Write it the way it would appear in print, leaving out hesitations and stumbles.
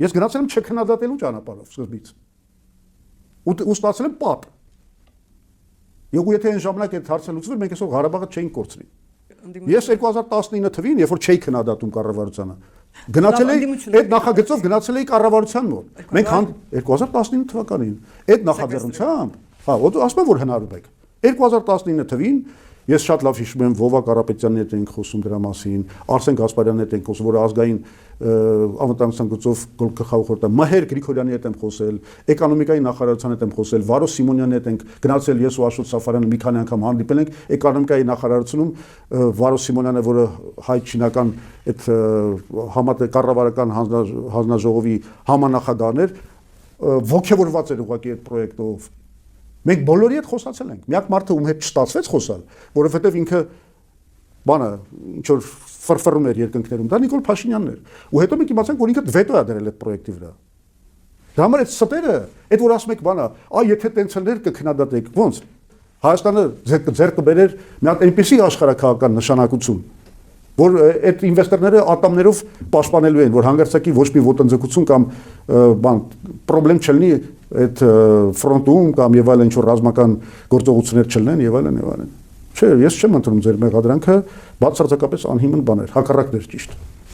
Ես գնացել եմ չքննադատելու ճանապարհով սկզբից։ Ու ստացել եմ պատ։ Եվ եթե այն ժամանակ այդ հարցը լուծվեր, մենք այսօր Ղարաբաղը չէինք կորցրի։ Ես 2019 թվականին, երբ որ չէի քննադատում կառավարությանը, գնացել էի այդ նախագծով գնացել էի կառավարության մոտ։ Մենք 2019 թվականին այդ նախաձեռնությամբ, հա, ասում եմ որ հնարավոր եք։ 2019 թվականին ես շատ լավ հիշում եմ Վովա Կարապետյանի հետ էինք խոսում դրա մասին, Արսեն Գասպարյանի հետ էինք խոսում, որը ազգային անվտանգության գծով գլխավոր խորհրդը, Մհեր Գրիգորյանի հետ եմ խոսել, էկոնոմիկայի նախարարության հետ եմ խոսել, Վարո Սիմոնյանի հետ ենք գնացել ես ու Աշոտ Սաֆարյանը մի քանի անգամ հանդիպել ենք էկոնոմիկայի նախարարությունում, Վարո Սիմոնյանը, որը հայ-չինական այդ կառավարական հանձնաժողովի համանախագահն էր, ոգևորված էր ուղղակի այդ պրոյեկտով։ Մենք բոլորի հետ խոսացել ենք։ Միակ մարդը ում հետ չստացվեց խոսալ, որովհետև ինքը բանը ինչ որ ֆրֆռում էր երկնքներում, դա Նիկոլ Փաշինյանն էր։ Ու հետո մենք իմացանք, որ ինքը վետո է դրել այդ պրոյեկտի վրա։ Դա համար այդ ստերը, այդ որ ասում եք բանը, եթե տենց ելներ կքննադատեք, ոնց։ Հայաստանը ձեռք կբերեր մի հատ այնպիսի աշխարհակահական նշանակություն, որ այդ ինվեստորները ատամներով պաշտպանելու են, որ հանգարցակի ոչ մի ոտնձգություն կամ բան պրոբլեմ չլինի այդ ֆրոնտում կամ եւ այլն ինչ որ ռազմական գործողություններ չլինեն եւ այլն եւ այլն։ Չէ, ես չեմ ընդունում ձեր մեղադրանքը, բացարձակապես անհիմն բաներ, հակառակն էր ճիշտ։